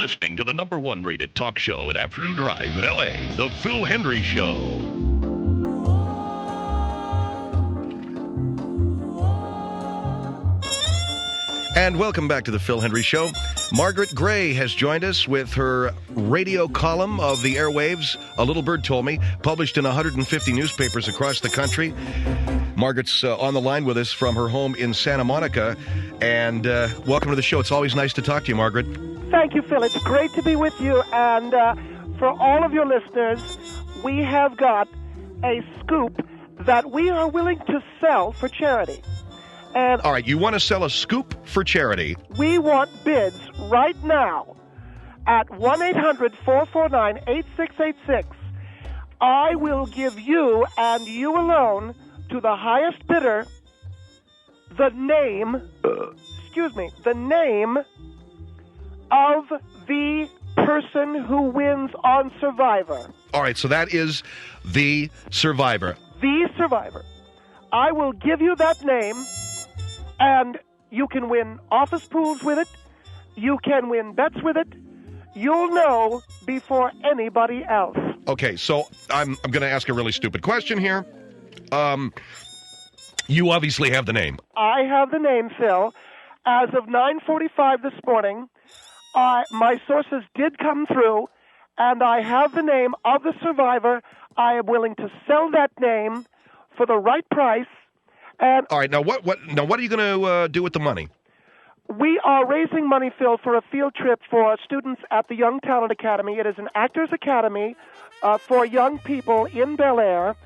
listening to the #1 rated talk show at Afternoon Drive in L.A., The Phil Hendrie Show. And welcome back to the Phil Hendrie Show. Margaret Gray has joined us with her radio column of the airwaves, A Little Bird Told Me, published in 150 newspapers across the country. Margaret's on the line with us from her home in Santa Monica. And welcome to the show. It's always nice to talk to you, Margaret. Thank you, Phil. It's great to be with you. And for all of your listeners, we have got a scoop that we are willing to sell for charity. And all right, you want to sell a scoop for charity. We want bids right now at 1-800-449-8686. I will give you, and you alone, to the highest bidder, the name of the person who wins on Survivor. All right, so that is the Survivor. The Survivor. I will give you that name. And you can win office pools with it. You can win bets with it. You'll know before anybody else. Okay, so I'm going to ask a really stupid question here. You obviously have the name. I have the name, Phil. As of 9:45 this morning, my sources did come through, and I have the name of the Survivor. I am willing to sell that name for the right price. And all right, now what are you going to do with the money? We are raising money, Phil, for a field trip for students at the Young Talent Academy. It is an Actors Academy for young people in Bel Air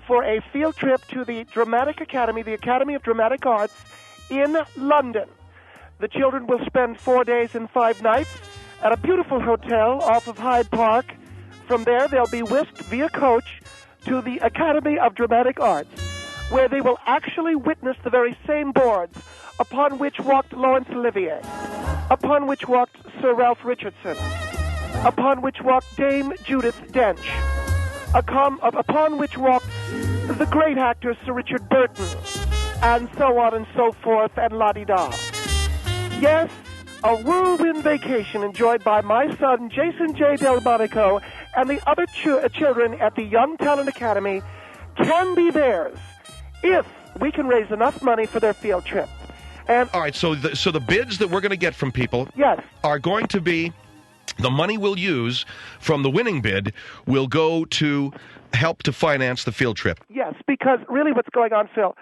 for a field trip to the Dramatic Academy, the Academy of Dramatic Arts in London. The children will spend 4 days and 5 nights at a beautiful hotel off of Hyde Park. From there, they'll be whisked via coach to the Academy of Dramatic Arts, where they will actually witness the very same boards upon which walked Laurence Olivier, upon which walked Sir Ralph Richardson, upon which walked Dame Judith Dench, upon which walked the great actor Sir Richard Burton, and so on and so forth, and la-di-da. Yes, a whirlwind vacation enjoyed by my son, Jason J. Delmonico, and the other children at the Young Talent Academy can be theirs if we can raise enough money for their field trip. And all right, so the bids that we're going to get from people are going to be, the money we'll use from the winning bid will go to help to finance the field trip. Yes, because really what's going on, Phil,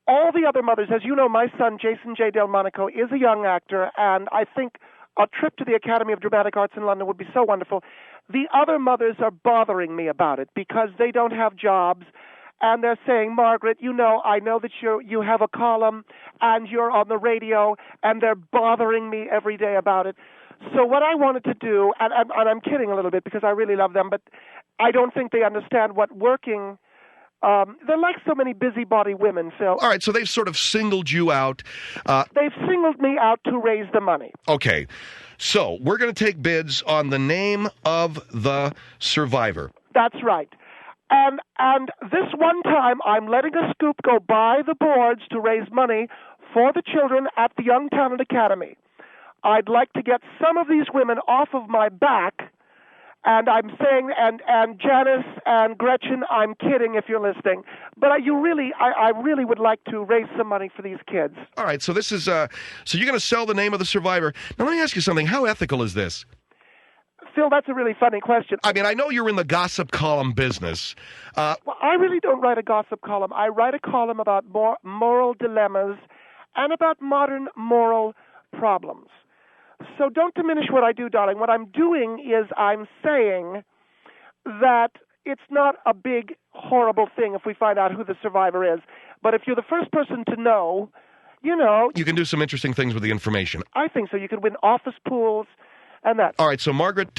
all the other mothers, as you know, my son, Jason J. Delmonico, is a young actor, and I think a trip to the Academy of Dramatic Arts in London would be so wonderful. The other mothers are bothering me about it because they don't have jobs. And they're saying, Margaret, you know, I know that you have a column and you're on the radio, and they're bothering me every day about it. So what I wanted to do, and I'm kidding a little bit because I really love them, but I don't think they understand what working, they're like so many busybody women, Phil. All right, so they've sort of singled you out. They've singled me out to raise the money. Okay, so we're going to take bids on the name of the Survivor. That's right. And this one time, I'm letting a scoop go by the boards to raise money for the children at the Young Talent Academy. I'd like to get some of these women off of my back, and I'm saying, and Janice and Gretchen, I'm kidding if you're listening, but I really would like to raise some money for these kids. All right, so this is, so you're going to sell the name of the Survivor. Now, let me ask you something. How ethical is this? Phil, that's a really funny question. I mean, I know you're in the gossip column business. Well, I really don't write a gossip column. I write a column about moral dilemmas and about modern moral problems. So don't diminish what I do, darling. What I'm doing is I'm saying that it's not a big, horrible thing if we find out who the survivor is. But if you're the first person to know, you know... You can do some interesting things with the information. I think so. You can win office pools... And that. All right, so Margaret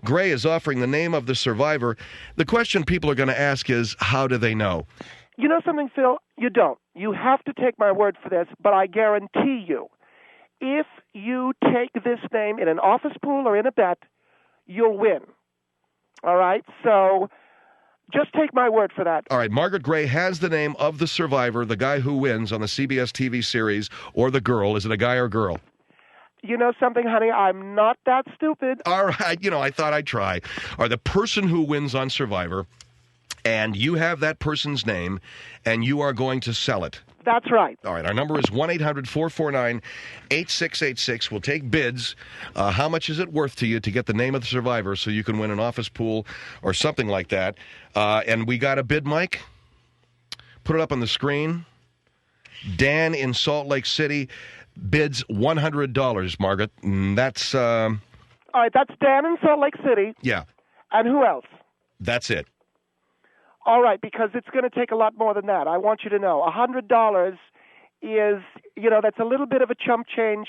Gray is offering the name of the survivor. The question people are going to ask is, how do they know? You know something, Phil? You don't. You have to take my word for this, but I guarantee you, if you take this name in an office pool or in a bet, you'll win. All right? So just take my word for that. All right, Margaret Gray has the name of the survivor, the guy who wins on the CBS TV series, or the girl. Is it a guy or girl? You know something, honey? I'm not that stupid. All right, I thought I'd try. Or the person who wins on Survivor, and you have that person's name, and you are going to sell it. That's right. All right, our number is 1-800-449-8686. We'll take bids. How much is it worth to you to get the name of the survivor so you can win an office pool or something like that? And we got a bid, Mike. Put it up on the screen. Dan in Salt Lake City bids $100, Margaret. That's... All right, that's Dan in Salt Lake City. Yeah. And who else? That's it. All right, because it's going to take a lot more than that. I want you to know. $100 is, that's a little bit of a chump change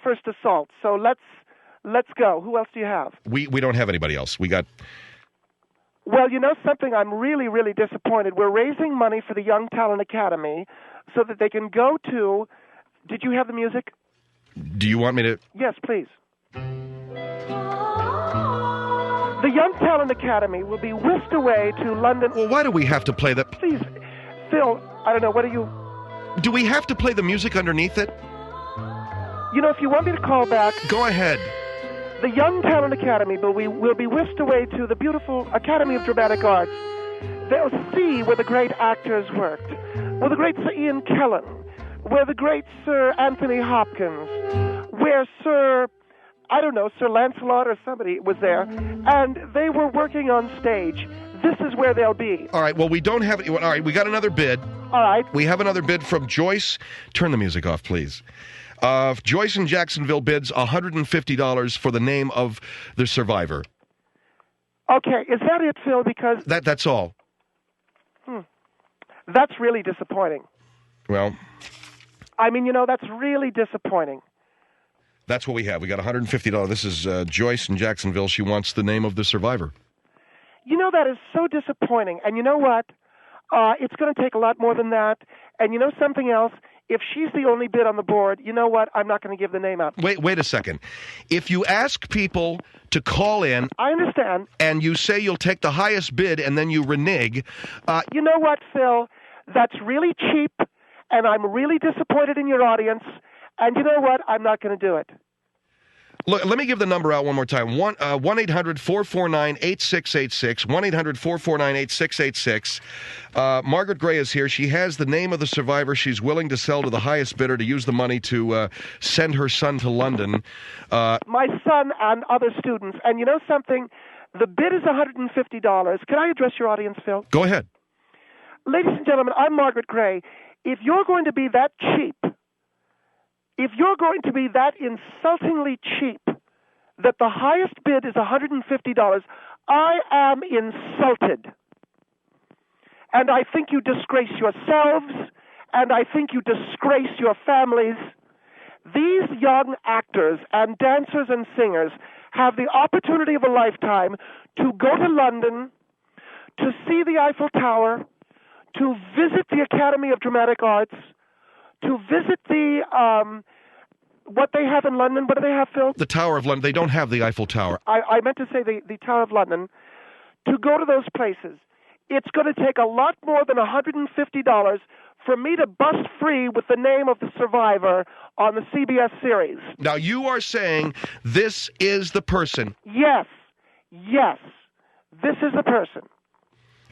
first assault. So let's go. Who else do you have? We don't have anybody else. We got... Well, you know something? I'm really, really disappointed. We're raising money for the Young Talent Academy so that they can go to... Did you have the music? Do you want me to... Yes, please. The Young Talent Academy will be whisked away to London. Well, why do we have to play that? Please, Phil, I don't know, what are you... Do we have to play the music underneath it? If you want me to call back... Go ahead. The Young Talent Academy will be whisked away to the beautiful Academy of Dramatic Arts. They'll see where the great actors worked, where the great Sir Ian Kellen, where the great Sir Anthony Hopkins, where Sir Lancelot or somebody was there, and they were working on stage. This is where they'll be. All right, well, we don't have... All right, we got another bid. All right. We have another bid from Joyce. Turn the music off, please. Joyce in Jacksonville bids $150 for the name of the survivor. Okay, is that it, Phil? Because... That's all. That's really disappointing. Well... I mean, that's really disappointing. That's what we have. We got $150. This is Joyce in Jacksonville. She wants the name of the survivor. That is so disappointing. And you know what? It's going to take a lot more than that. And you know something else? If she's the only bid on the board, you know what? I'm not going to give the name out. Wait a second. If you ask people to call in... I understand. And you say you'll take the highest bid and then you renege... You know what, Phil? That's really cheap, and I'm really disappointed in your audience. And you know what? I'm not going to do it. Look, let me give the number out one more time. 1-800-449-8686. 1-800-449-8686. Margaret Gray is here. She has the name of the survivor. She's willing to sell to the highest bidder to use the money to send her son to London. My son and other students. And you know something? The bid is $150. Can I address your audience, Phil? Go ahead. Ladies and gentlemen, I'm Margaret Gray. If you're going to be that cheap, if you're going to be that insultingly cheap that the highest bid is $150, I am insulted. And I think you disgrace yourselves, and I think you disgrace your families. These young actors and dancers and singers have the opportunity of a lifetime to go to London, to see the Eiffel Tower, to visit the Academy of Dramatic Arts, to visit the, what they have in London. What do they have, Phil? The Tower of London. They don't have the Eiffel Tower. I meant to say the Tower of London. To go to those places, it's going to take a lot more than $150 for me to bust free with the name of the survivor on the CBS series. Now, you are saying this is the person. Yes. This is the person.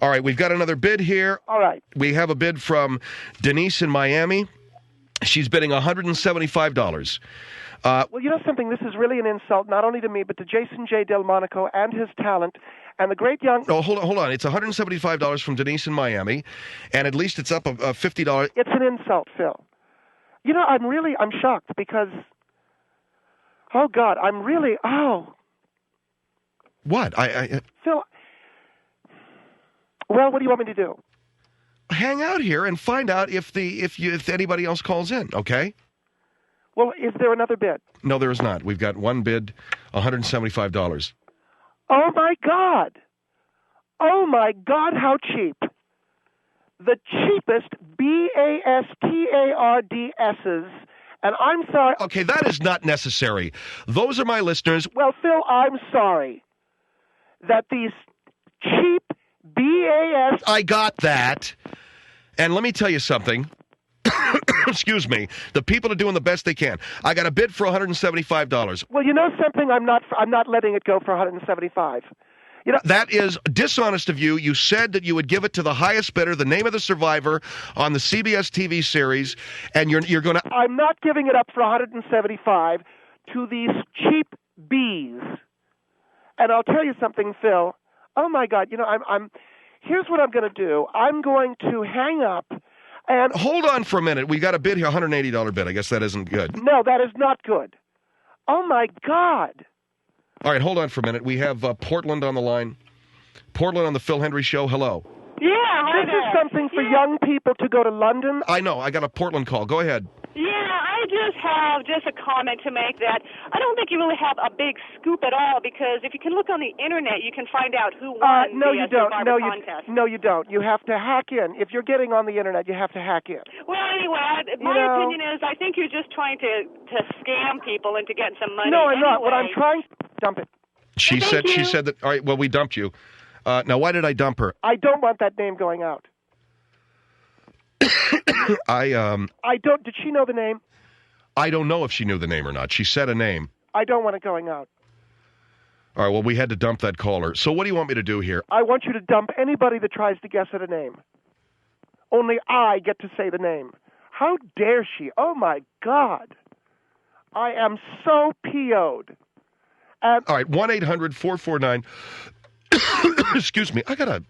All right, we've got another bid here. All right. We have a bid from Denise in Miami. She's bidding $175. Well, you know something? This is really an insult, not only to me, but to Jason J. Delmonico and his talent, and the great young... Oh, hold on. It's $175 from Denise in Miami, and at least it's up $50. It's an insult, Phil. I'm shocked because... Oh, God, What? Phil... Well, what do you want me to do? Hang out here and find out if anybody else calls in, okay? Well, is there another bid? No, there is not. We've got one bid, $175. Oh, my God. Oh, my God, how cheap. The cheapest BASTARDSs, and I'm sorry... Okay, that is not necessary. Those are my listeners. Well, Phil, I'm sorry that these cheap BAS... I got that. And let me tell you something. excuse me, the people are doing the best they can. I got a bid for $175. Well, you know something? I'm not letting it go for 175. You know, that is dishonest of you. You said that you would give it to the highest bidder, the name of the survivor on the CBS TV series, and you're going to... I'm not giving it up for 175 to these cheap bees. And I'll tell you something, Phil. Oh, my God. You know, here's what I'm going to do. I'm going to hang up and... Hold on for a minute. We got a bid here, $180 bid. I guess that isn't good. No, that is not good. Oh, my God. All right, hold on for a minute. We have Portland on the line. Portland on the Phil Hendrie Show. Hello. Yeah, this is something for young people to go to London. I know. I got a Portland call. Go ahead. Yeah, I just have a comment to make that I don't think you really have a big scoop at all, because if you can look on the internet, you can find out who won the Survivor contest. No, you don't. You have to hack in. If you're getting on the internet, you have to hack in. Well, anyway, my opinion is I think you're just trying to scam people into getting some money. No, I'm not. What I'm trying... Dump it. She said that... All right, well, we dumped you. Now, why did I dump her? I don't want that name going out. I don't... Did she know the name? I don't know if she knew the name or not. She said a name. I don't want it going out. All right, well, we had to dump that caller. So what do you want me to do here? I want you to dump anybody that tries to guess at a name. Only I get to say the name. How dare she? Oh, my God. I am so PO'd. All right, 1-800-449... Excuse me. I got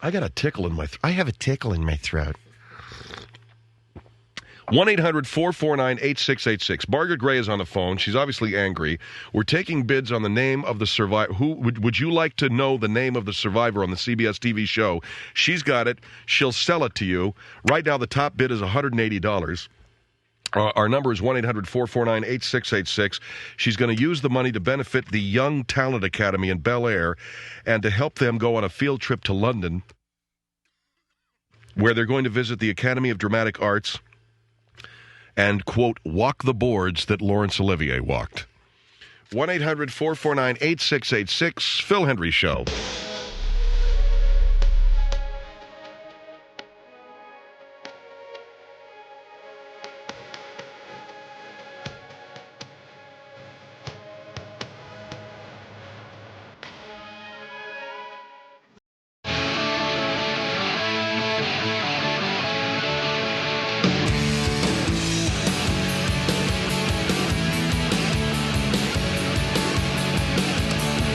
a tickle in my I have a tickle in my throat. 1-800-449-8686. Margaret Gray is on the phone. She's obviously angry. We're taking bids on the name of the survivor. Who would you like to know the name of the survivor on the CBS TV show? She's got it. She'll sell it to you. Right now, the top bid is $180. Our number is 1-800-449-8686. She's going to use the money to benefit the Young Talent Academy in Bel Air and to help them go on a field trip to London, where they're going to visit the Academy of Dramatic Arts and, quote, walk the boards that Laurence Olivier walked. 1-800-449-8686, Phil Hendrie Show.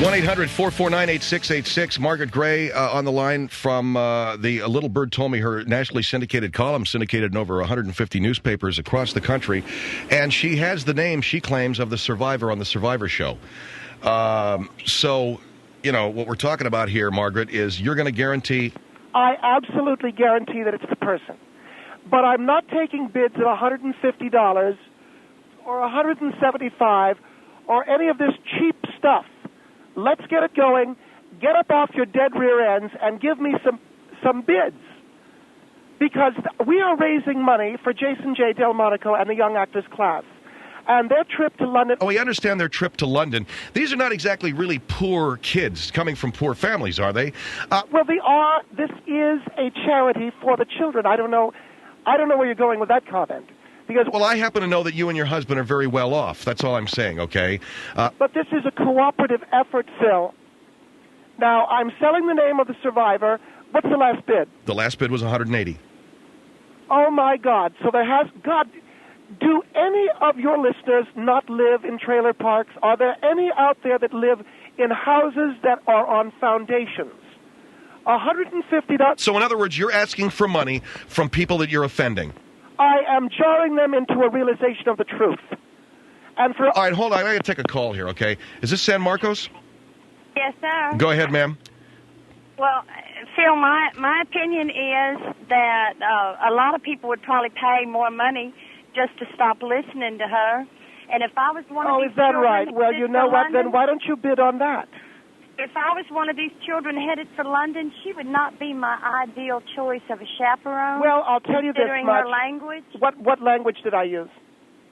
One 1-800-449-8686. Margaret Gray on the line from the Little Bird Told Me, her nationally syndicated column, syndicated in over 150 newspapers across the country. And she has the name, she claims, of the survivor on the Survivor show. So, you know, what we're talking about here, Margaret, is you're going to guarantee... I absolutely guarantee that it's the person. But I'm not taking bids at $150 or $175 or any of this cheap stuff. Let's get it going. Get up off your dead rear ends and give me some bids. Because we are raising money for Jason J. Delmonico and the Young Actors class. And their trip to London... Oh, we understand their trip to London. These are not exactly really poor kids coming from poor families, are they? Well, they are. This is a charity for the children. I don't know where you're going with that comment. Because, well, I happen to know that you and your husband are very well off. That's all I'm saying, okay? But this is a cooperative effort, Phil. Now, I'm selling the name of the survivor. What's the last bid? The last bid was $180. Oh, my God. So there has... God, do any of your listeners not live in trailer parks? Are there any out there that live in houses that are on foundations? $150... So, in other words, you're asking for money from people that you're offending. I am jarring them into a realization of the truth. And for... All right, hold on. I got to take a call here, okay? Is this San Marcos? Yes, sir. Go ahead, ma'am. Well, Phil, my opinion is that a lot of people would probably pay more money just to stop listening to her. And if I was one of these is that children right? Well, you know what? Then why don't you bid on that? If I was one of these children headed for London, she would not be my ideal choice of a chaperone. Well, I'll tell you this much. Considering her language. What language did I use?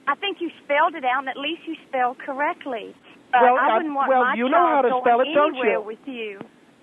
I think you spelled it out, and at least you spelled correctly. But Well, I wouldn't want my you know how child to spell it, going don't anywhere you? with you.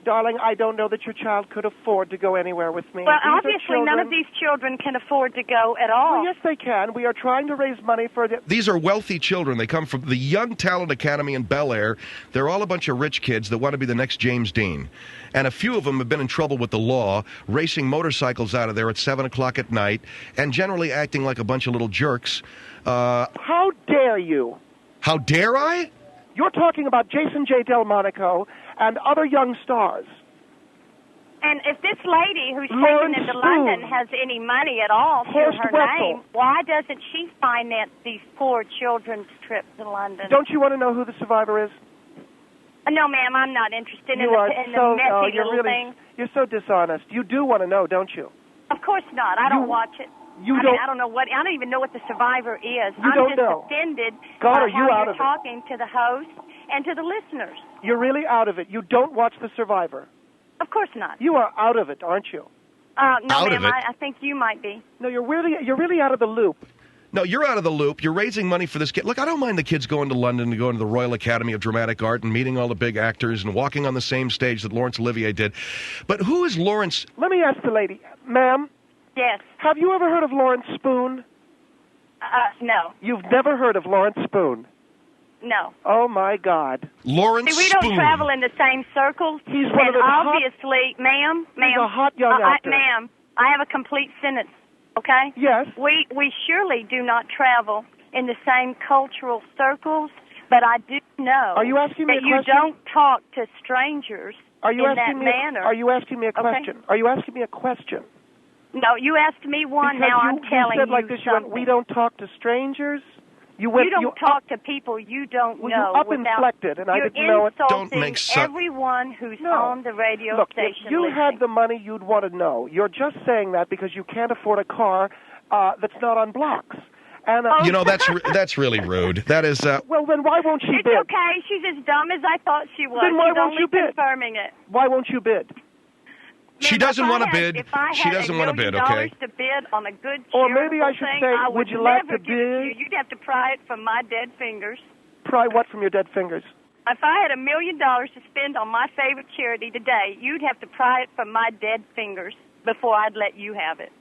Darling, I don't know that your child could afford to go anywhere with me. Well, These are obviously, none of children- these children can afford to go at all. Well, yes, they can. We are trying to raise money for the... These are wealthy children. They come from the Young Talent Academy in Bel Air. They're all a bunch of rich kids that want to be the next James Dean. And a few of them have been in trouble with the law, racing motorcycles out of there at 7 o'clock at night, and generally acting like a bunch of little jerks. How dare you? How dare I? You're talking about Jason J. Delmonico and other young stars. And if this lady who's Lawrence taken into Spoon. London has any money at all to Horst her Wessel. name, why doesn't she finance these poor children's trips to London? Don't you want to know who the survivor is? No, ma'am, I'm not interested You in are the so... messy you're little really... thing. You're so dishonest. You do want to know, don't you? Of course not. I don't watch it. You I don't... mean, I don't know what... I don't even know what the survivor is. You don't I'm just know. offended God, by are you how out you're of it? talking to the host and to the listeners. You're really out of it. You don't watch the survivor. Of course not. You are out of it, aren't you? No, Out ma'am, of it? I think you might be. No, you're really out of the loop. No, you're out of the loop. You're raising money for this kid. Look, I don't mind the kids going to London and going to the Royal Academy of Dramatic Art and meeting all the big actors and walking on the same stage that Laurence Olivier did. But who is Lawrence? Let me ask the lady, ma'am, Yes. have you ever heard of Lawrence Spoon? No. You've never heard of Lawrence Spoon? No. Oh, my God. Lawrence See, we don't Spoon. travel in the same circles. He's one of and the hot- obviously, ma'am, He's a hot young actor. ma'am, I have a complete sentence, okay? Yes. We surely do not travel in the same cultural circles, but I do know Are you asking me that a you question? don't talk to strangers Are you in asking that me? manner. Are you asking me a Okay. question? Are you asking me a question? No, you asked me one, Because now you, I'm telling you said like this. You went, something. we don't talk to strangers. You You don't talk to people you don't Well, know. you up without, inflected, and I you're didn't know it. insulting Don't make sense. everyone who's No. on the radio Look, station. if you listening. had the money, you'd want to know. You're just saying that because you can't afford a car that's not on blocks. And You know, that's really rude. That is... well, then why won't she It's bid? okay. She's as dumb as I thought she was. Then why She's won't only you bid? confirming it. Why won't you bid? She Ma'am, doesn't if I want to had- bid. If I She had doesn't $1 want to bid, million okay? to bid on a good Or maybe I charitable should thing, say, I would would you like never to give it to you. bid? You'd have to pry it from my dead fingers. Pry what from your dead fingers? If I had $1 million to spend on my favorite charity today, you'd have to pry it from my dead fingers before I'd let you have it.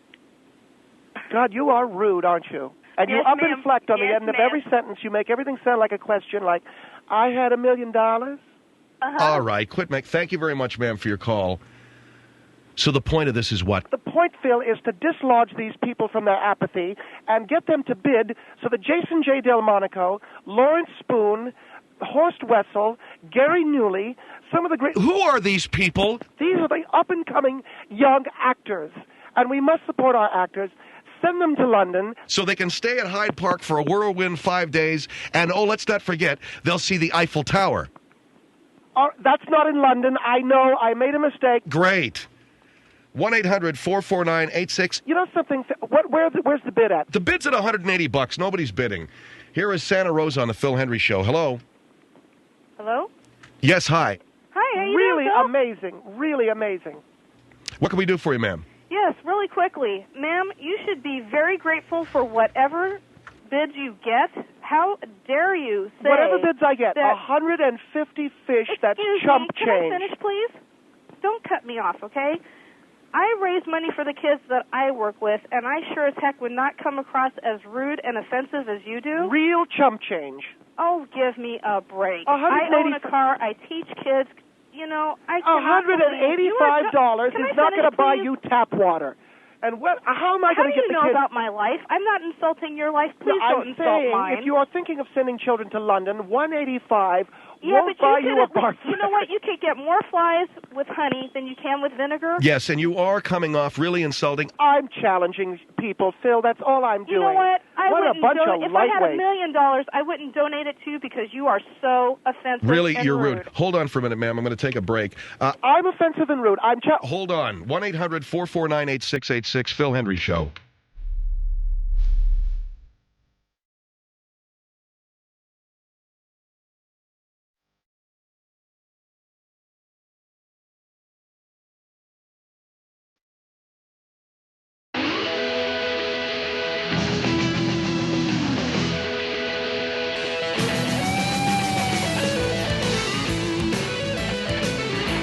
God, you are rude, aren't you? And you Yes, up ma'am. inflect on the Yes, end of ma'am. every sentence. You make everything sound like a question, like, I had $1 million? All right, quit, Mick. Thank you very much, ma'am, for your call. So the point of this is what? The point, Phil, is to dislodge these people from their apathy and get them to bid so that Jason J. Delmonico, Lawrence Spoon, Horst Wessel, Gary Newley, some of the great... Who are these people? These are the up-and-coming young actors, and we must support our actors. Send them to London. So they can stay at Hyde Park for a whirlwind 5 days, and, oh, let's not forget, they'll see the Eiffel Tower. That's not in London. I know. I made a mistake. Great. 1-800-449-86... You know something? Where's the bid at? The bid's at $180. Nobody's bidding. Here is Santa Rosa on the Phil Hendrie Show. Hello. Hello? Yes, hi. Hi, how you Really doing, Phil? amazing. Really amazing. What can we do for you, ma'am? Yes, really quickly. Ma'am, you should be very grateful for whatever bids you get. How dare you say... Whatever bids I get, that- 150 fish, that's Excuse chump me, can change. I finish, please? Don't cut me off, okay? I raise money for the kids that I work with, and I sure as heck would not come across as rude and offensive as you do. Real chump change. Oh, give me a break. 180 I own a car. I teach kids. You know, I cannot believe you are $185 Can I is not finish, going to buy please? you tap water. And how am I How going do to get you the know kids? about my life? I'm not insulting your life. Please No, don't I'm insult saying, mine. if you are thinking of sending children to London, $185 Yeah, won't but buy you you a could, bar. you know what? You could get more flies with honey than you can with vinegar. Yes, and you are coming off really insulting. I'm challenging people, Phil. That's all I'm doing. You know what? I what a wouldn't bunch donate. of If I had lightweights. $1 million, I wouldn't donate it to you because you are so offensive. Really, and you're rude. rude. Hold on for a minute, ma'am. I'm going to take a break. I'm offensive and rude. Hold on. 1-800-449-8686, Phil Hendrie Show.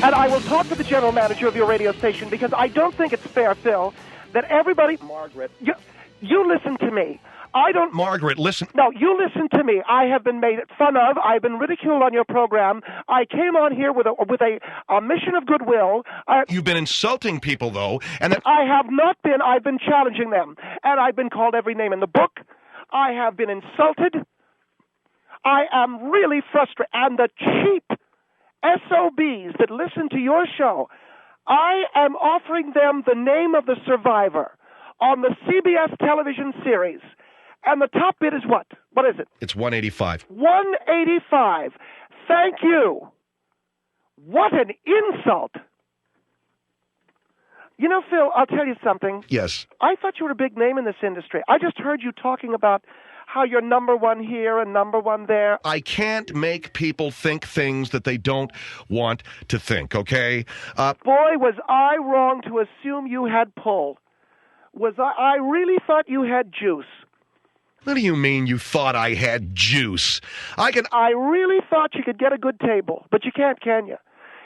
And I will talk to the general manager of your radio station because I don't think it's fair, Phil, that everybody... Margaret. You listen to me. I don't... Margaret, listen. No, you listen to me. I have been made fun of. I've been ridiculed on your program. I came on here with a mission of goodwill. You've been insulting people, though, and that... I have not been. I've been challenging them. And I've been called every name in the book. I have been insulted. I am really frustrated. And the cheap SOBs that listen to your show, I am offering them the name of the survivor on the CBS television series. And the top bid is what? What is it? It's $185. $185. Thank you. What an insult. You know, Phil, I'll tell you something. Yes. I thought you were a big name in this industry. I just heard you talking about how you're number one here and number one there. I can't make people think things that they don't want to think, okay? Boy, was I wrong to assume you had pull. I really thought you had juice. What do you mean you thought I had juice? I really thought you could get a good table, but you can't, can you?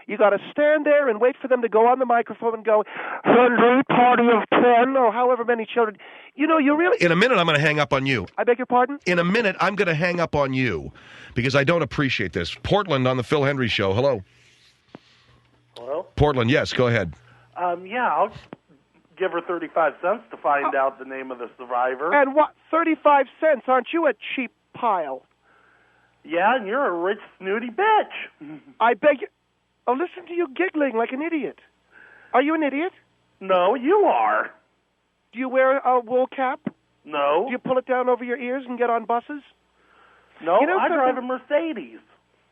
You got to stand there and wait for them to go on the microphone and go, Hendrie, party of 10, or however many children. You know, you really... In a minute, I'm going to hang up on you. I beg your pardon? In a minute, I'm going to hang up on you because I don't appreciate this. Portland on the Phil Hendrie Show. Hello. Hello? Portland, yes, go ahead. Yeah, I'll give her 35 cents to find out the name of the survivor. And what, 35 cents? Aren't you a cheap pile? Yeah, and you're a rich, snooty bitch. I beg you... Oh, listen to you giggling like an idiot. Are you an idiot? No, you are. Do you wear a wool cap? No. Do you pull it down over your ears and get on buses? No, you know I drive a Mercedes.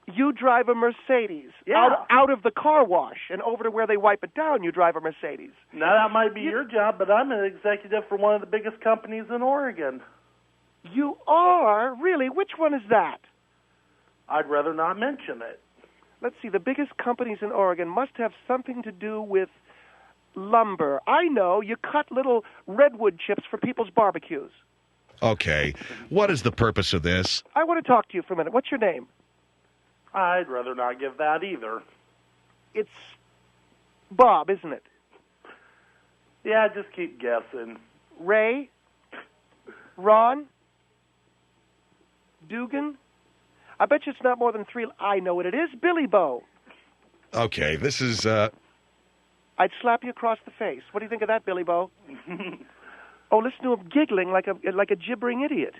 You drive a Mercedes. Yeah. Out of the car wash and over to where they wipe it down, you drive a Mercedes. Now, that might be your job, but I'm an executive for one of the biggest companies in Oregon. You are? Really? Which one is that? I'd rather not mention it. Let's see. The biggest companies in Oregon must have something to do with lumber. I know. You cut little redwood chips for people's barbecues. Okay. What is the purpose of this? I want to talk to you for a minute. What's your name? I'd rather not give that either. It's Bob, isn't it? Yeah, just keep guessing. Ray? Ron? Dugan? I bet you it's not more than three. I know what it is. Billy Bo. Okay, this is... I'd slap you across the face. What do you think of that, Billy Bo? Oh, listen to him giggling like a gibbering idiot.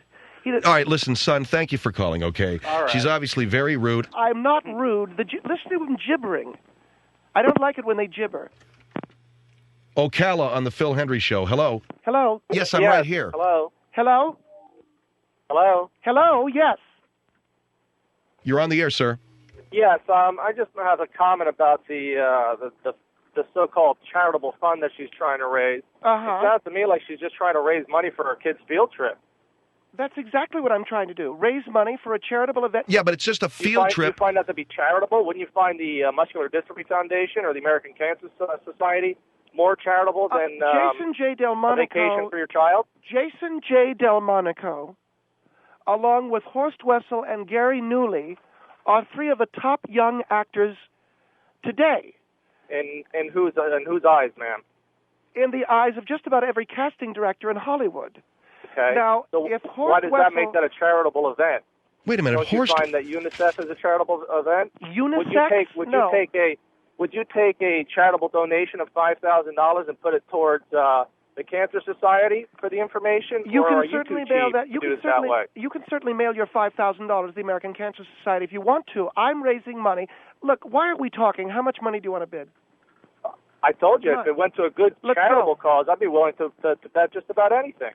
All right, listen, son, thank you for calling, okay? All right. She's obviously very rude. I'm not rude. Listen to him gibbering. I don't like it when they gibber. Ocala on the Phil Hendrie Show. Hello. Hello. Yes, I'm right here. Hello. Hello? Hello. Hello, yes. You're on the air, sir. Yes, I just have a comment about the so-called charitable fund that she's trying to raise. Uh-huh. It sounds to me like she's just trying to raise money for her kid's field trip. That's exactly what I'm trying to do. Raise money for a charitable event. Yeah, but it's just a field trip. You find that to be charitable? Wouldn't you find the Muscular Dystrophy Foundation or the American Cancer Society more charitable than Jason J. Delmonico, a vacation for your child? Jason J. Delmonico, along with Horst Wessel and Gary Newley, are three of the top young actors today. In whose eyes, ma'am? In the eyes of just about every casting director in Hollywood. Okay. Now, so if Horst why does Wessel, that make that a charitable event? Wait a minute, Don't Horst... you find that UNICEF is a charitable event? UNICEF? Would you take a charitable donation of $5,000 and put it towards the Cancer Society for the information? You or can are certainly you too mail cheap that. to do it that way? You can certainly mail your $5,000 to the American Cancer Society if you want to. I'm raising money. Look, why aren't we talking? How much money do you want to bid? I told you, if it went to a good charitable cause, I'd be willing to bet just about anything.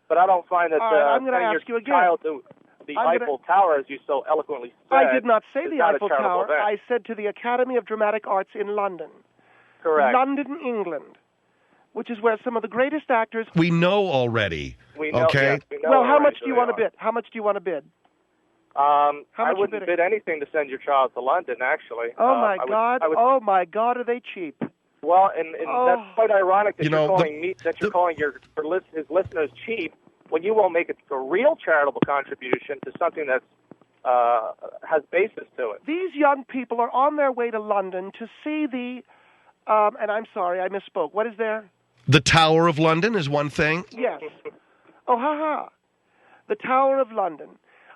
But I don't find that I'm going to ask you again. Child to the Eiffel Tower, as you so eloquently said, I did not say the not Eiffel a charitable Tower. event. I said to the Academy of Dramatic Arts in London. Correct. London, England, which is where some of the greatest actors... We know already. We know, okay? Yes, we know well, how already, much do you want to bid? How much do you want to bid? I wouldn't bid anything to send your child to London, actually. Oh, my God. Oh, my God, are they cheap? Well, and that's quite ironic that you're calling his listeners cheap when you won't make a real charitable contribution to something that's has basis to it. These young people are on their way to London to see the, and I'm sorry, I misspoke. What is there? The Tower of London is one thing. Yes. Oh, ha-ha. The Tower of London.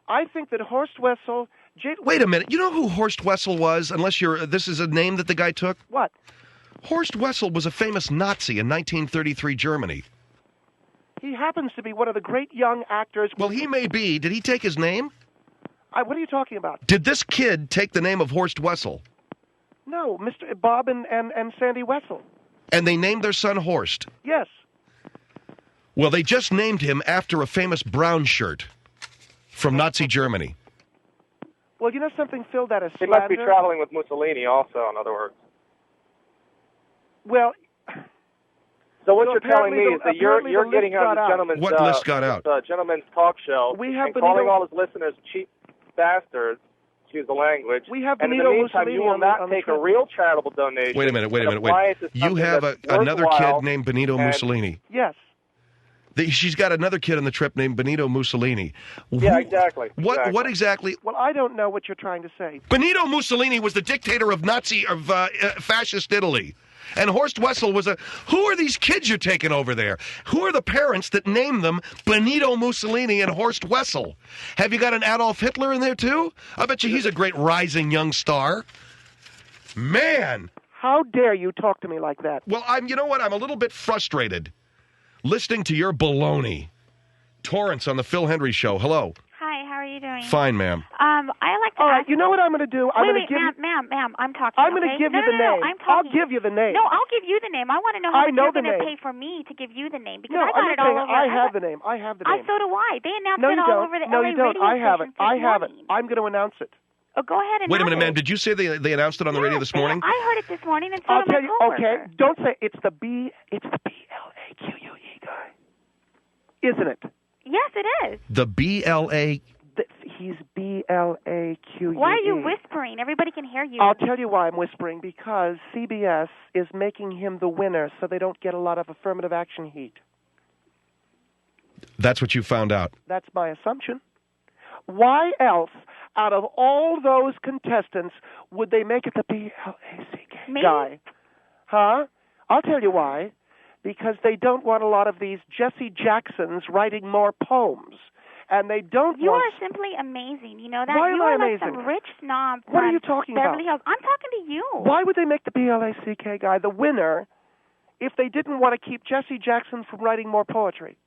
I think that Horst Wessel... Wait a minute. You know who Horst Wessel was, unless this is a name that the guy took? What? Horst Wessel was a famous Nazi in 1933 Germany. He happens to be one of the great young actors... Well, he may be. Did he take his name? What are you talking about? Did this kid take the name of Horst Wessel? No, Mr. Bob and Sandy Wessel. And they named their son Horst? Yes. Well, they just named him after a famous brown shirt from Nazi Germany. Well, you know something, Phil, that is He slander. must be traveling with Mussolini also, in other words. Well... So what you're telling me is that you're getting on the gentleman's... What list got out? Gentleman's talk show and calling all his listeners cheap bastards, excuse the language. We have and in the meantime, you will not take a real charitable donation. Wait a minute. You have another kid named Benito Mussolini. Yes. She's got another kid on the trip named Benito Mussolini. Yeah, exactly. What exactly? Well, I don't know what you're trying to say. Benito Mussolini was the dictator of fascist Italy. And Horst Wessel was Who are these kids you're taking over there? Who are the parents that named them Benito Mussolini and Horst Wessel? Have you got an Adolf Hitler in there, too? I bet you he's a great rising young star. Man! How dare you talk to me like that? Well, you know what? I'm a little bit frustrated listening to your baloney. Torrance on the Phil Hendrie Show. Hello. Hi, how are you doing? Fine, ma'am. I like to All right, ask... you know what I'm going to do? I'm going to give ma'am, I'm talking. I'm going to give you the name. I'm talking. I'll give you the name. No, I'll give you the name. I want to know how much you're going to pay for me to give you the name because I got it all over. I have the name. I have the name. So do I. They announced it all over the LA radio station. I have it. I have it. I'm going to announce it. Oh, go ahead and Wait a minute, ma'am. Did you say they announced it on the radio this morning? I heard it this morning, and so I'll did tell my you. coworker. Okay, don't say it's the BLAQUE guy, isn't it? Yes, it is. The BLA. He's BLAQUE. Why are you whispering? Everybody can hear you. I'll tell you why I'm whispering. Because CBS is making him the winner, so they don't get a lot of affirmative action heat. That's what you found out. That's my assumption. Why else, out of all those contestants, would they make it the BLACK guy? Huh? I'll tell you why. Because they don't want a lot of these Jesse Jacksons writing more poems. And they don't You want... are simply amazing. You know that? Why am I like amazing? some rich snob. What are you talking Beverly about? Hills. I'm talking to you. Why would they make the BLACK guy the winner if they didn't want to keep Jesse Jackson from writing more poetry?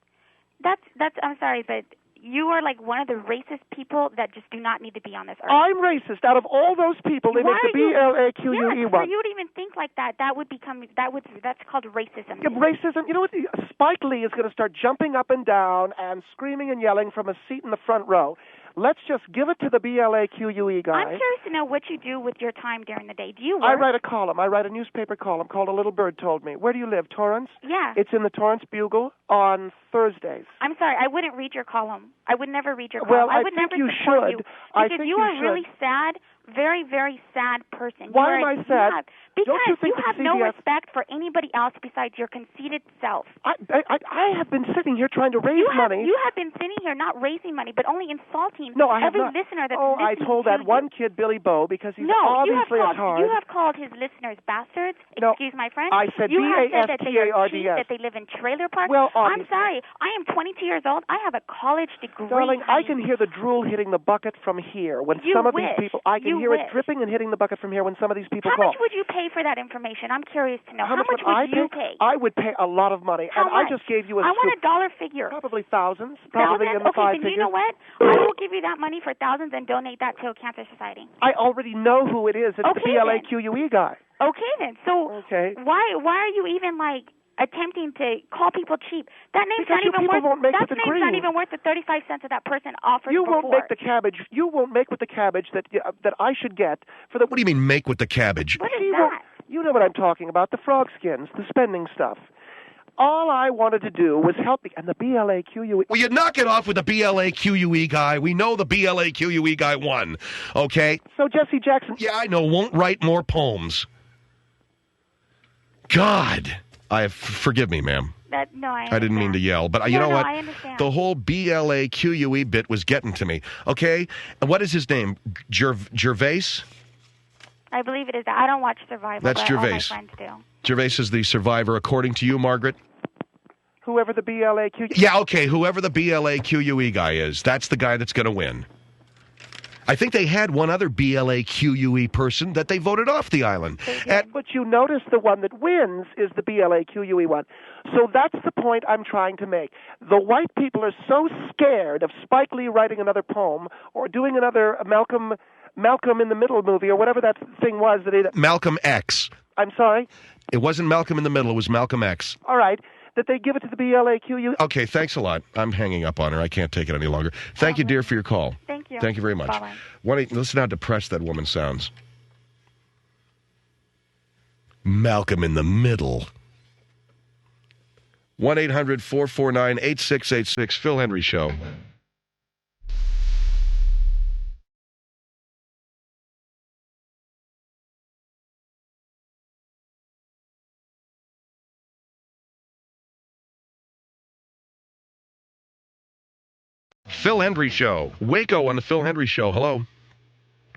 That's. I'm sorry, but you are like one of the racist people that just do not need to be on this earth. I'm racist. Out of all those people, they make the BLAQUE yes, one. for you to even think like that, that's called racism. Yeah, racism. You know what? Spike Lee is going to start jumping up and down and screaming and yelling from a seat in the front row. Let's just give it to the BLAQUE guy. I'm curious to know what you do with your time during the day. Do you work? I write a column. I write a newspaper column called A Little Bird Told Me. Where do you live, Torrance? Yeah. It's in the Torrance Bugle on Thursdays. I'm sorry, I wouldn't read your column. I would never read your column. Well, I would think never you support should. you I because think you are really sad, very, very sad person. Why am I sad? Because Don't you think have that no CBS respect for anybody else besides your conceited self. I have been sitting here trying to raise money. You have been sitting here not raising money, but only insulting every listener that's listening. I told that one kid, Billy Bowe, because he's obviously a tard. You have called his listeners bastards. Excuse my French. I said you have said that they are cheap, BASTARDS. that they live in trailer parks. Well, I'm sorry. I am 22 years old. I have a college degree. Darling, I can hear the drool hitting the bucket from here. When some of these people, I can hear it dripping and hitting the bucket from here when some of these people call. How much would you pay for that information? I'm curious to know. How much would you pay? I would pay a lot of money. How much? I just gave you a I want a dollar figure. Probably thousands. Probably in the five figures. Then you know what? I will give you that money for thousands and donate that to a cancer society. I already know who it is. It's the BLAQUE guy. Okay, then. So why are you even attempting to call people cheap? That name's not even worth. That name's not even worth the 35 cents that person offered. You won't make the cabbage. You won't make with the cabbage that I should get for the. What do you mean make with the cabbage? What is that? You know what I'm talking about. The frog skins, the spending stuff. All I wanted to do was help me, and the BLAQUE. Well, you knock it off with the BLAQUE guy. We know the BLAQUE guy won, okay? So Jesse Jackson. Yeah, I know, won't write more poems. God. Forgive me, ma'am. No, I understand. I didn't mean to yell, but you know what? I understand. The whole BLAQUE bit was getting to me. Okay, and what is his name? Gervais? I believe it is. I don't watch Survivor. That's but Gervais. All my friends do. Gervais is the survivor, according to you, Margaret? Whoever the BLAQUE... Yeah, okay, whoever the BLAQUE guy is, that's the guy that's going to win. I think they had one other BLAQUE person that they voted off the island. But you notice the one that wins is the BLAQUE one. So that's the point I'm trying to make. The white people are so scared of Spike Lee writing another poem or doing another Malcolm in the Middle movie or whatever that thing was. Malcolm X. I'm sorry? It wasn't Malcolm in the Middle, it was Malcolm X. All right. That they give it to the BLAQE. Okay, thanks a lot. I'm hanging up on her. I can't take it any longer. Thank you, dear, for your call. Thank you. Thank you very much. Bye-bye. Listen how depressed that woman sounds. Malcolm in the Middle. 1-800-449-8686. Phil Hendrie Show. Phil Hendrie Show. Waco on the Phil Hendrie Show. Hello.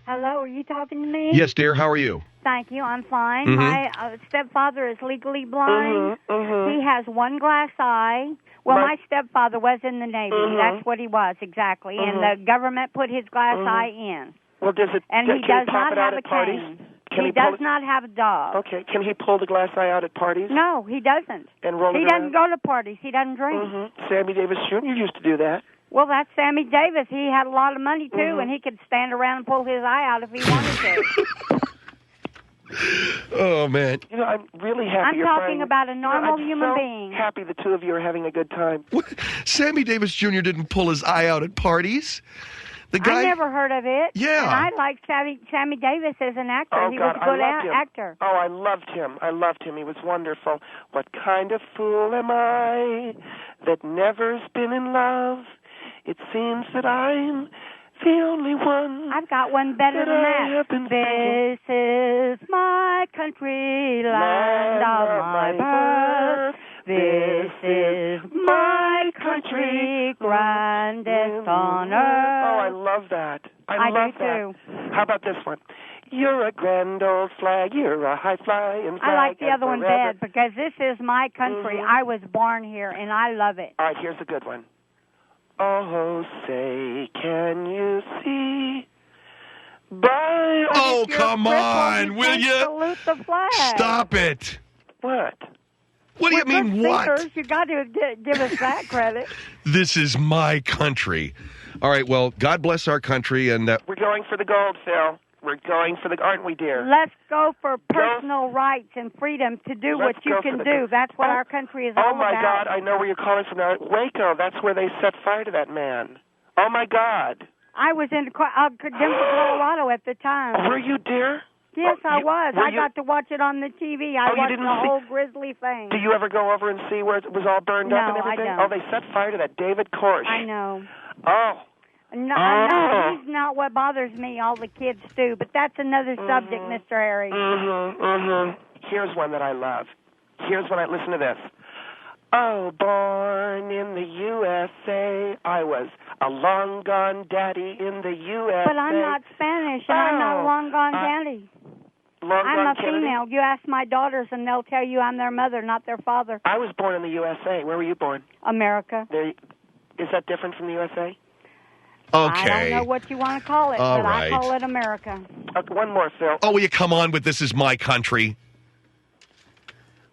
Hello, are you talking to me? Yes, dear. How are you? Thank you. I'm fine. Mm-hmm. My stepfather is legally blind. He has one glass eye. Well, my stepfather was in the Navy. That's what he was, exactly. And the government put his glass eye in. Well, does it? And he does not have a cane. He does not have a dog. Okay. Can he pull the glass eye out at parties? No, he doesn't. And roll he it doesn't go to parties. He doesn't drink. Sammy Davis Jr. used to do that. Well, that's Sammy Davis. He had a lot of money, too, and he could stand around and pull his eye out if he wanted to. Oh, man. You know, I'm really happy I'm talking about a normal human being. I'm happy the two of you are having a good time. What? Sammy Davis Jr. didn't pull his eye out at parties? The guy... I never heard of it. Yeah. And I liked Sammy Davis as an actor. Oh, he God, was a good I loved him. actor. Oh, I loved him. I loved him. He was wonderful. What kind of fool am I that never's been in love? It seems that I'm the only one. I've got one better than that. This is my country, land of my birth. This is my country, grandest on earth. Oh, I love that. I love do that. too. How about this one? You're a grand old flag. You're a high flying flag. I like the other one better because this is my country. I was born here, and I love it. All right, here's a good one. Oh, say, can you see? Oh, come on, will you? Salute the flag. Stop it. What? What do you mean, what? You got to give us that credit. This is my country. All right, well, God bless our country. And we're going for the gold, Phil. We're going for the, aren't we, dear? Let's go for personal rights and freedom to do what you can do. That's what our country is all about. Oh, my God, I know where you're calling from now. Waco, that's where they set fire to that man. Oh, my God. I was in Denver, Colorado at the time. Were you, dear? Yes, I was. I got to watch it on the TV. I watched the whole grisly thing. Do you ever go over and see where it was all burned up and everything? I don't. Oh, they set fire to that David Koresh. I know. Oh. No, he's not what bothers me. All the kids do. But that's another subject, Mr. Harry. Here's one that I love. Here's when I listen to this. Oh, born in the USA, I was a long-gone daddy in the USA. But I'm not Spanish, and I'm not long-gone daddy. I'm a female. You ask my daughters, and they'll tell you I'm their mother, not their father. I was born in the USA. Where were you born? America. Is that different from the USA? Okay. I don't know what you want to call it, all but right. I call it America. Okay, one more, Phil. Oh, will you come on with This Is My Country?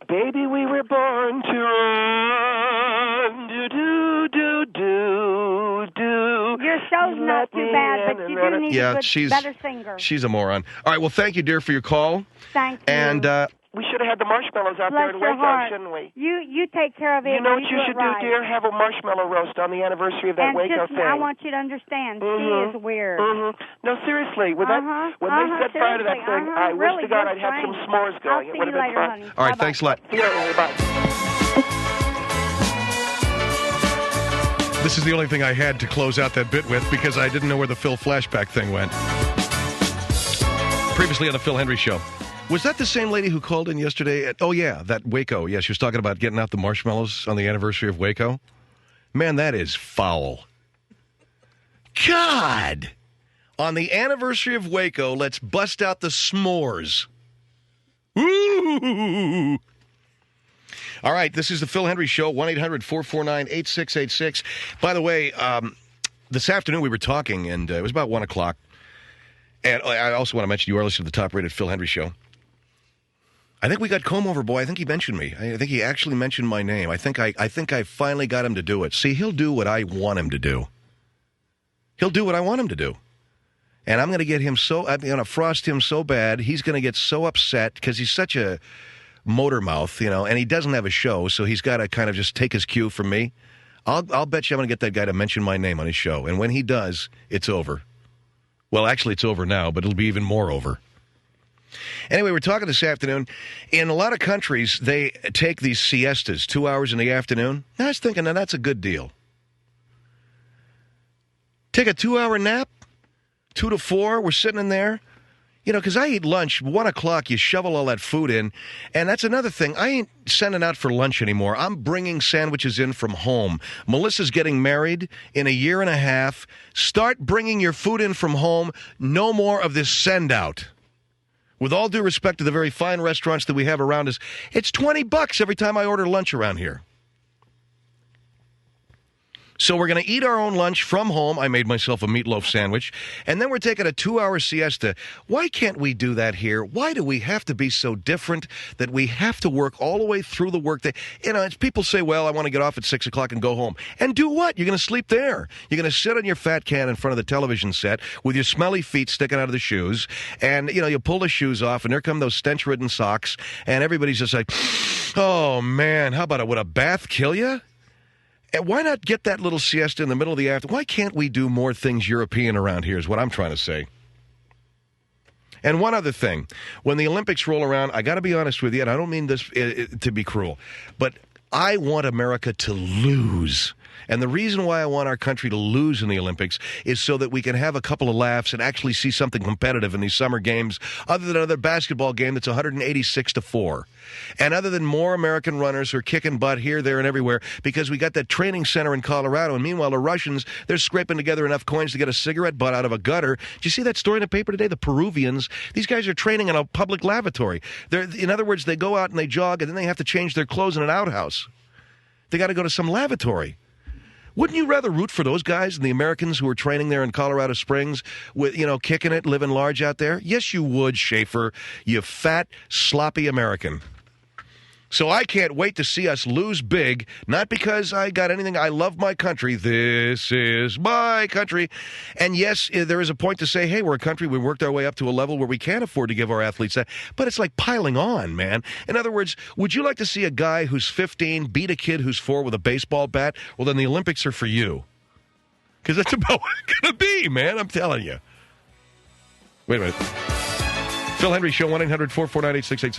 Baby, we were born to run, do-do-do-do-do. Your show's not too bad, but you do need a better singer. She's a moron. All right, well, thank you, dear, for your call. Thank you. And we should have had the marshmallows out there in Waco, shouldn't we? You take care of it. You know what you should do, right. dear? Have a marshmallow roast on the anniversary of that Waco thing. I want you to understand, she is weird. No, seriously, when they set fire to that thing, I wish to God I'd had some s'mores going. I'll see you later, honey. All right, thanks a lot. See you later, bye. This is the only thing I had to close out that bit with because I didn't know where the Phil flashback thing went. Previously on the Phil Hendrie Show. Was that the same lady who called in yesterday? Oh, yeah, that Waco. Yeah, she was talking about getting out the marshmallows on the anniversary of Waco. Man, that is foul. God! On the anniversary of Waco, let's bust out the s'mores. Woo! All right, this is the Phil Hendrie Show, 1-800-449-8686. By the way, this afternoon we were talking, and it was about 1 o'clock. And I also want to mention you are listening to the top-rated Phil Hendrie Show. I think we got Comb-Over Boy. I think he mentioned me. I think he actually mentioned my name. I think I finally got him to do it. See, he'll do what I want him to do. He'll do what I want him to do. And I'm going to get him I'm going to frost him so bad, he's going to get so upset because he's such a motor mouth, and he doesn't have a show, so he's got to kind of just take his cue from me. I'll bet you I'm going to get that guy to mention my name on his show. And when he does, it's over. Well, actually, it's over now, but it'll be even more over. Anyway, we're talking this afternoon. In a lot of countries, they take these siestas, 2 hours in the afternoon. I was thinking, now that's a good deal. Take a 2-hour nap, 2 to 4, we're sitting in there. Because I eat lunch, 1 o'clock, you shovel all that food in. And that's another thing. I ain't sending out for lunch anymore. I'm bringing sandwiches in from home. Melissa's getting married in a year and a half. Start bringing your food in from home. No more of this send-out. With all due respect to the very fine restaurants that we have around us, it's $20 every time I order lunch around here. So we're going to eat our own lunch from home. I made myself a meatloaf sandwich. And then we're taking a 2-hour siesta. Why can't we do that here? Why do we have to be so different that we have to work all the way through the workday? People say, well, I want to get off at 6 o'clock and go home. And do what? You're going to sleep there. You're going to sit on your fat can in front of the television set with your smelly feet sticking out of the shoes. And, you pull the shoes off, and there come those stench-ridden socks. And everybody's just like, oh, man, how about it? Would a bath kill you? And why not get that little siesta in the middle of the afternoon? Why can't we do more things European around here is what I'm trying to say. And one other thing. When the Olympics roll around, I got to be honest with you, and I don't mean this to be cruel, but I want America to lose. And the reason why I want our country to lose in the Olympics is so that we can have a couple of laughs and actually see something competitive in these summer games other than another basketball game that's 186-4. And other than more American runners who are kicking butt here, there, and everywhere because we got that training center in Colorado. And meanwhile, the Russians, they're scraping together enough coins to get a cigarette butt out of a gutter. Did you see that story in the paper today? The Peruvians, these guys are training in a public lavatory. In other words, they go out and they jog and then they have to change their clothes in an outhouse. They got to go to some lavatory. Wouldn't you rather root for those guys than the Americans who are training there in Colorado Springs with, kicking it, living large out there? Yes, you would, Schaefer, you fat, sloppy American. So I can't wait to see us lose big, not because I got anything. I love my country. This is my country. And yes, there is a point to say, hey, we're a country. We worked our way up to a level where we can't afford to give our athletes that. But it's like piling on, man. In other words, would you like to see a guy who's 15 beat a kid who's 4 with a baseball bat? Well, then the Olympics are for you. Because that's about what it's going to be, man. I'm telling you. Wait a minute. Phil Hendrie Show, 1-800-449-8686.